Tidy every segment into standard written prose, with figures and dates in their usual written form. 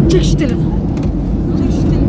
Çek şu telefonu. Çek şu telefonu.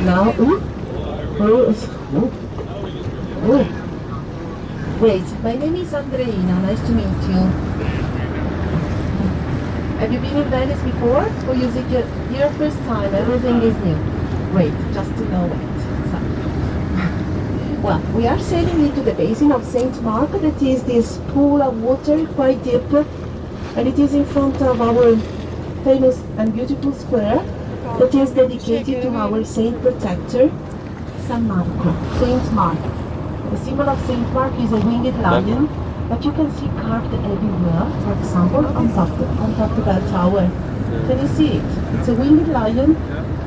Now, Great. My name is Andreina. Nice to meet you. Have you been in Venice before? Or is it your first time? Everything is new. Great. Just to know it. So. Well, we are sailing into the basin of St. Mark. That is this pool of water, quite deep. And it is in front of our famous and beautiful square that is dedicated to our saint protector, San Marco, Saint Mark. The symbol of Saint Mark is a winged lion that you can see carved everywhere, for example, on top of that tower. Can you see it? It's a winged lion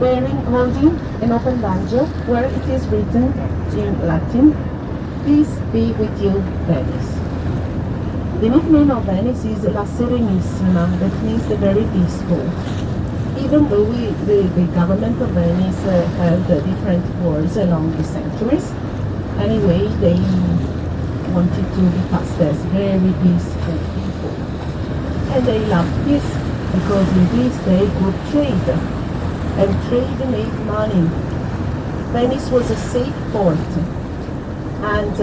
holding an open ledger where it is written in Latin, "Peace be with you, Venice." The nickname of Venice is La Serenissima, that means the very peaceful. Even though the government of Venice had different wars along the centuries, anyway, they wanted to be passed as very peaceful people. And they loved peace because in peace they could trade, and trade made money. Venice was a safe port, and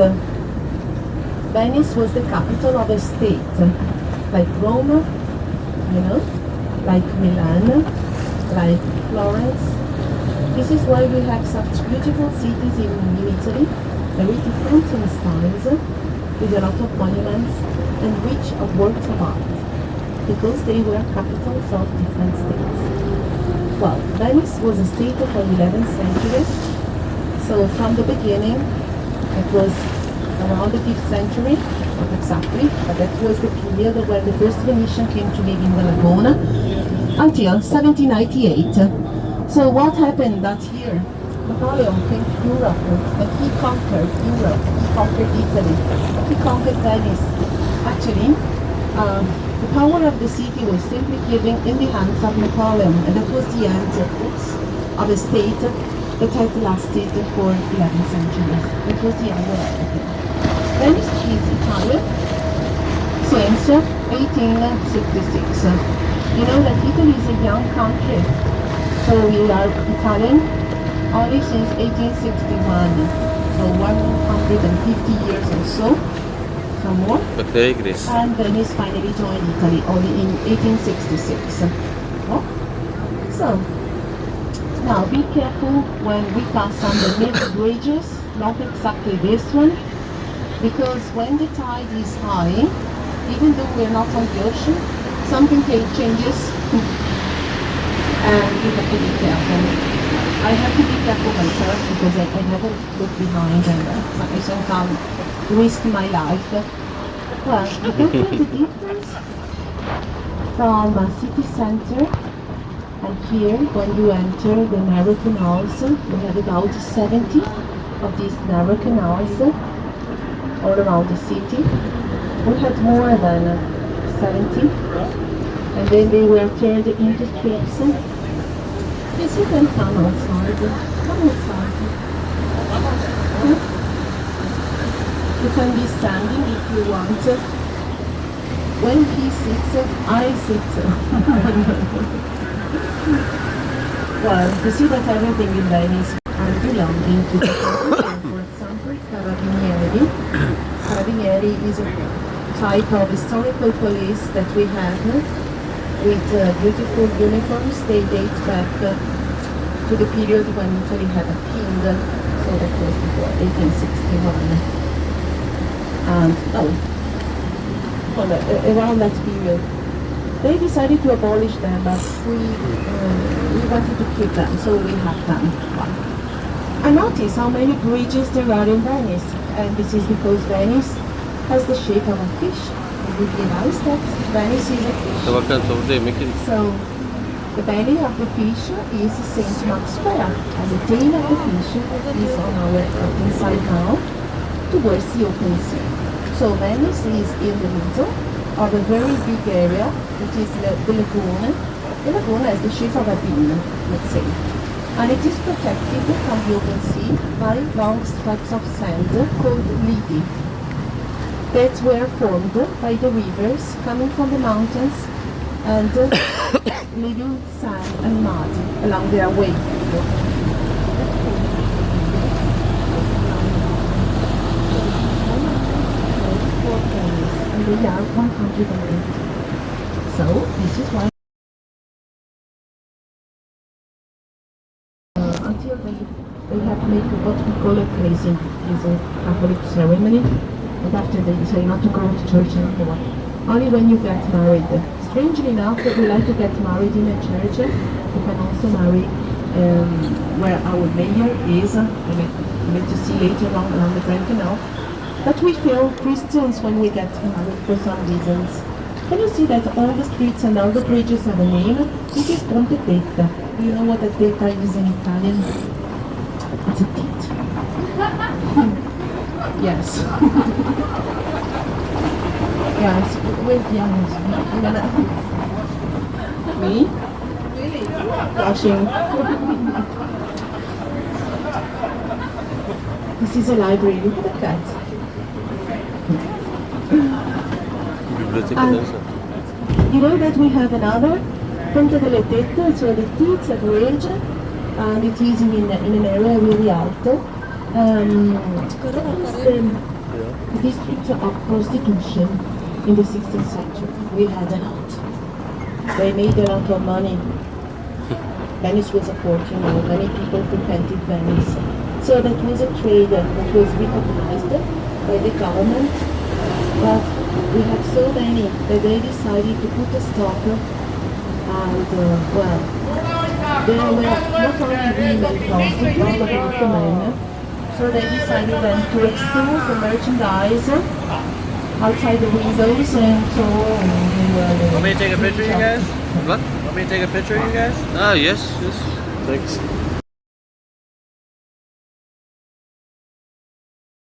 Venice was the capital of a state, like Rome, like Milan, like Florence. This is why we have such beautiful cities in Italy, very different in styles, with a lot of monuments and rich of works of art, because they were capitals of different states. Well, Venice was a state of the 11th century, so from the beginning, it was around the 5th century, not exactly, but that was the period when the first Venetian came to live in the Laguna, until 1798. So what happened that year? Napoleon came to Europe and he conquered Europe, he conquered Italy, he conquered Venice. Actually, the power of the city was simply given in the hands of Napoleon, and that was the end of a state that had lasted for 11 centuries. It was the end of everything. Venice is Italian since 1866. You know that Italy is a young country, so we are Italian only since 1861, so 150 years or so, some more. Okay, Grace. And Venice finally joined Italy only in 1866. Oh. So, now be careful when we pass underneath the bridges, not exactly this one, because when the tide is high, even though we're not on the ocean, something changes and you have to be careful. I have to be careful myself because I never look behind and I sometimes risk my life. Well, you can feel the difference from city center and here when you enter the narrow canals. We have about 70 of these narrow canals all around the city. We had more than 70 and then they were turned into streets. Yes, you can come outside. Come outside. Huh? You can be standing if you want. When he sits, I sit. Well, you see that everything in Venice are belonging to the country. For example, Carabinieri. Carabinieri is a type of historical police that we have with beautiful uniforms. They date back to the period when Italy had a king, so that was before 1861. Well, around that period. They decided to abolish them, but we wanted to keep them, so we have them. And notice how many bridges there are in Venice, and this is because Venice has the shape of a fish. You realize that Venice is a fish. So the belly of the fish is St. Mark's Square, and the tail of the fish is on our inside now towards the open sea. So Venice is in the middle of a very big area, which is the lagoon. The lagoon has the shape of a bean, let's say. And it is protected from the open sea by long strips of sand called lidi, that were formed by the rivers coming from the mountains and leaving sand and mud along their way. And they are 108. So this is why until they have made what we call a placing, is a Catholic ceremony. And after they say not to go to church anymore. Only when you get married. Strangely enough, we like to get married in a church. You can also marry where our mayor is. We need to see later on along the Grand Canal. But we feel Christians when we get married for some reasons. Can you see that all the streets and all the bridges have a name? This is Ponte Tetta. Do you know what a tetta is in Italian? It's a tit. Yes. Yes, with young. Me? Really? Blushing. This is a library. Look at that. You know that we have another Ponte delle Tette, so the Tits at Rage, and it is in an area really alto. It's the district of prostitution in the 16th century. We had a lot. They made a lot of money. Venice was a port, you know, many people frequented Venice. So that was a trade that was recognized by the government, but we have so many that they decided to put a stop, and well, there were not only women prostitutes but also men. So they decided then to expose the merchandise outside the windows, and so they were. Want me to take a picture of you guys? What? Want me to take a picture of you guys? Ah, yes, yes. Thanks.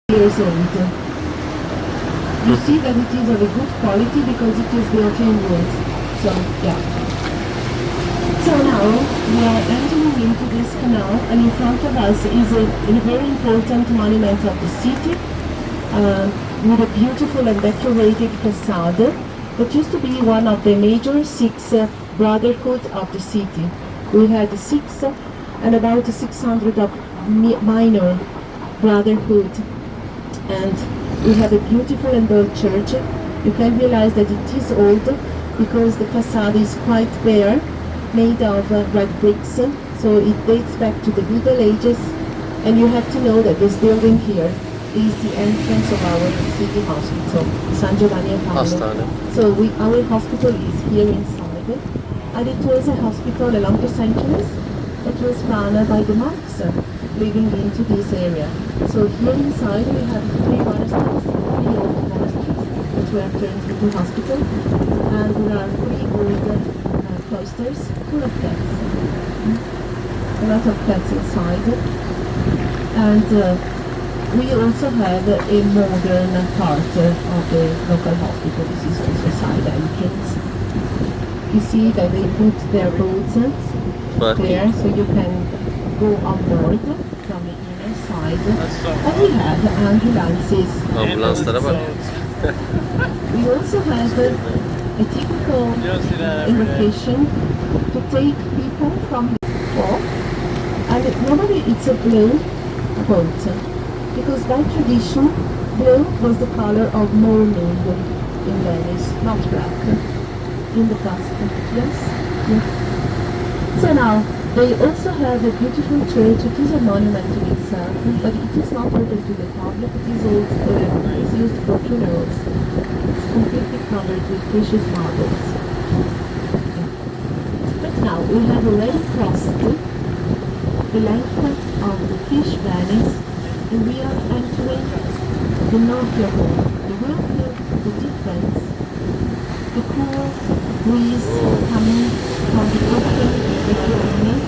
Years old. You see that it is of a good quality because it is built in wood. So yeah. So now we are entering into this canal, and in front of us is a very important monument of the city, with a beautiful and decorated facade that used to be one of the major six brotherhood of the city. We had six and about 600 of minor brotherhood, and we have a beautiful and old church. You can realize that it is old because the facade is quite bare, made of red bricks, so it dates back to the Middle Ages. And you have to know that this building here is the entrance of our city hospital, San Giovanni e Paolo. Hastane. So our hospital is here inside, and it was a hospital along the centuries that was run by the monks living into this area. So here inside we have three monasteries, three old monasteries that were turned into hospital, and there are three old cloisters full of pets. A lot of pets inside, and we also have a modern part of the local hospital. This is also side entrance. You see that they put their boats there, so you can go on board from the inner side. And we have ambulances. Ambulanslara bak. We also have a typical location to take people from the port, and normally it's a blue boat, because by tradition blue was the color of mourning in Venice, not black in the past. Yes? Yes. So now they also have a beautiful church. It is a monument in itself, but it is not open to the public. It is used for funerals. It's completely covered with precious marbles. But now we have already crossed the length of the fish Venice, and we are entering the Northern Hall. You will feel the difference, the cool breeze coming from the open Mediterranean.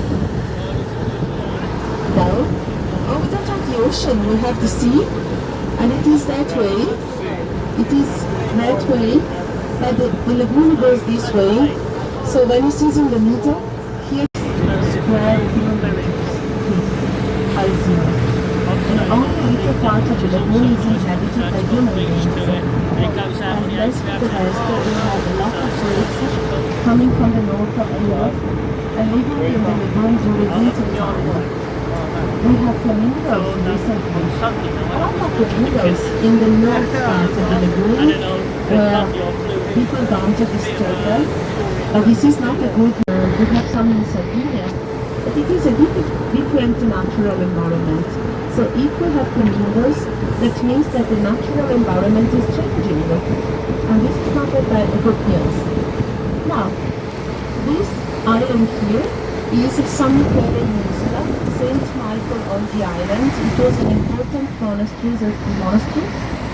Now, oh, we don't have the ocean, we have the sea, and it is that way. It is that way, but the lagoon goes this way. So Venice is in the middle. Here is square kilometers. And only a little part of the lagoon is inhabited by human beings. And the rest, we have a lot of birds coming from the north of Europe and living in the lagoon during winter time. We have flamingos recently. A lot of flamingos in the north part of the lagoon, where people don't disturb them. But this is not a good, we have some in Sardinia, but it is a different natural environment. So if we have flamingos, that means that the natural environment is changing. And this is not a good news. Now, this island here is San Michele in Isola, Saint Michael on the island. It was an important monastery,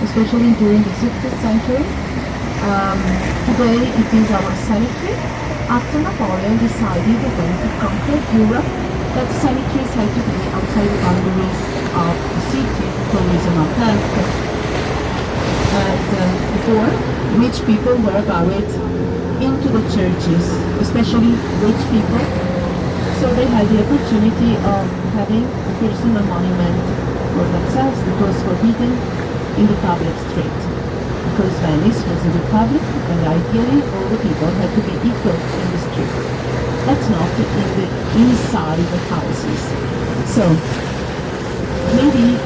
especially during the 16th century. Today it is our cemetery. After Napoleon decided when to conquer Europe, that cemeteries had to be outside the boundaries of the city for reason of health. And before, rich people were buried into the churches, especially rich people. So they had the opportunity of having a personal monument for themselves that was forbidden in the public street. Because Venice was a republic, and ideally all the people had to be equal in the street. That's not in the inside of the houses. So maybe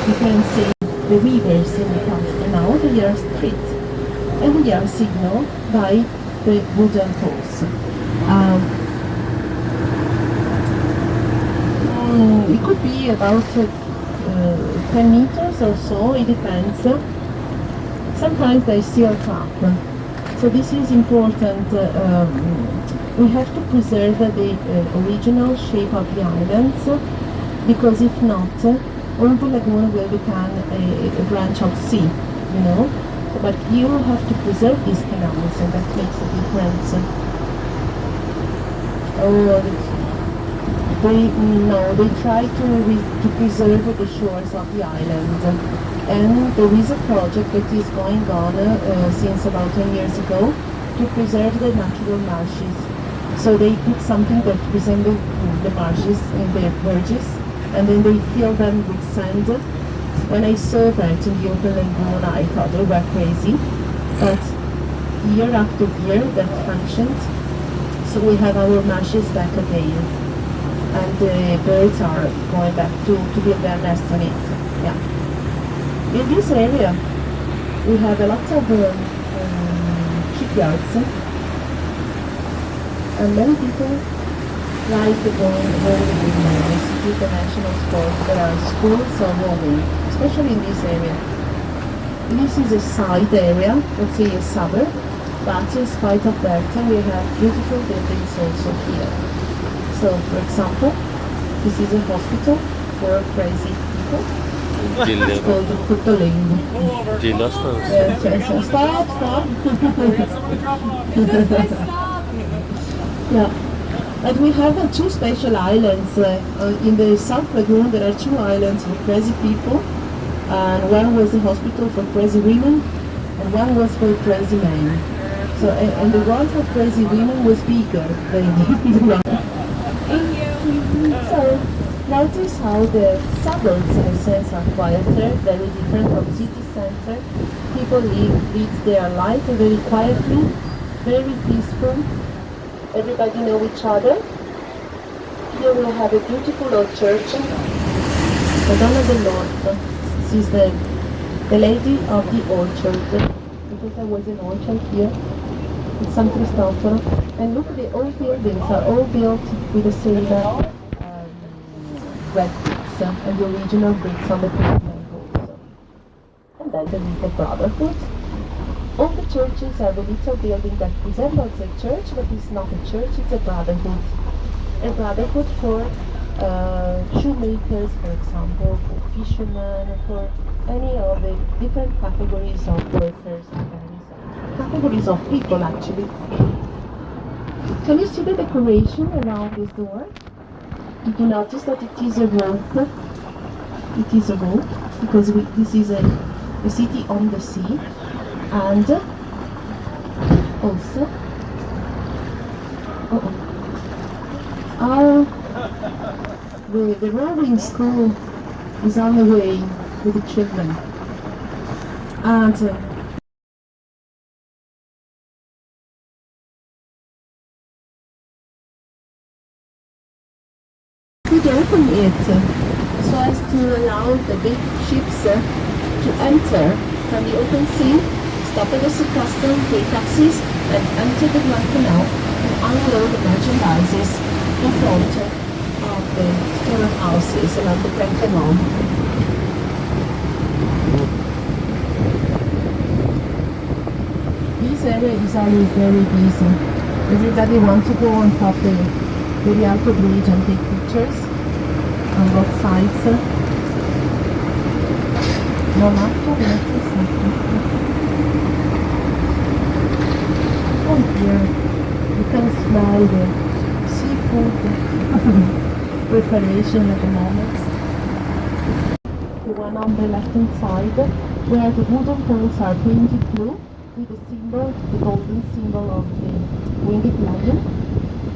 you can see the rivers in the past, and now they are street, and they are signaled by the wooden poles. It could be about 10 meters or so, it depends. Sometimes they still trap. So this is important. We have to preserve the original shape of the islands, because if not, all the lagoon will become a branch of sea, you know. But you have to preserve these canals, and that makes a difference. They try to preserve the shores of the island, and there is a project that is going on since about 10 years ago to preserve the natural marshes. So they put something that resembles the marshes in their verges, and then they fill them with sand. When I saw that in the open lagoon, I thought they were crazy, but year after year that functioned. So we have our marshes back again, and the birds are going back to build their nests on it. Yeah. In this area, we have a lot of shipyards, and many people like going rowing in Venice, international sport. There are schools of rowing, especially in this area. This is a side area, let's say a suburb, but in spite of that, we have beautiful buildings also here. So, for example, this is a hospital for crazy people. It's called Cotolengo. Stop. Yeah. And we have two special islands. In the South Lagoon, there are two islands for crazy people. And one was a hospital for crazy women, and one was for crazy men. So, and the one for crazy women was bigger than the one. So, notice how the suburbs, in a sense, are quieter, very different from city center. People live their life very quietly, very peaceful. Everybody know each other. Here we have a beautiful old church, Madonna del Lord. This is the lady of the orchard, because there was an orchard here in San Cristoforo. And look, the old buildings are all built with the same red bricks and the original bricks on the pavement also. And then the little brotherhood. All the churches have a little building that resembles a church, but it's not a church, it's a brotherhood. A brotherhood for shoemakers, for example, for fishermen, for any of the different categories of workers, categories of people actually. Can you see the decoration around this door? Did you notice that it is a rope? It is a rope because this is a city on the sea, and also the rowing school is on the way with the children, and could open it so as to allow the big ships to enter from the open sea, stop at the sea custom, pay taxis, and enter the Grand Canal and unload the merchandises in front of the storehouses along the Grand Canal. This area is always very busy. Everybody wants to go on top of the Rialto Bridge and take pictures on both sides. Non oh dear, you can smell the seafood preparation at the moment. The one on the left hand side, where the wooden poles are painted blue with the symbol, the golden symbol of the winged lion.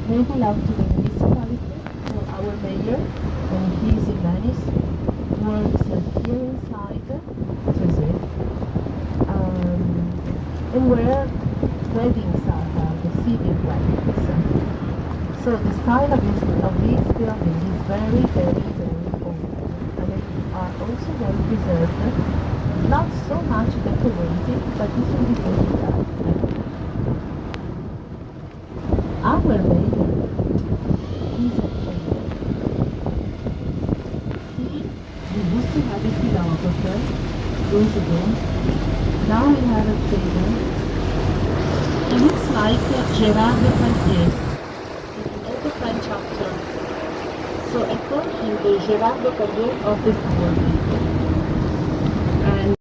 They belong to the municipality. So our mayor, when he is in Venice, works here inside Treasury, and where weddings are held, the civil weddings. So the style of this building is very, very, very old, and they are also well preserved. Not so much decorated, but this will be good. Our mayor is a trainer. He used to have a philosopher, Rousseau. Now we have a table. It looks like Gérard Depardieu. You know the French actor. So according to Gérard Depardieu of this world.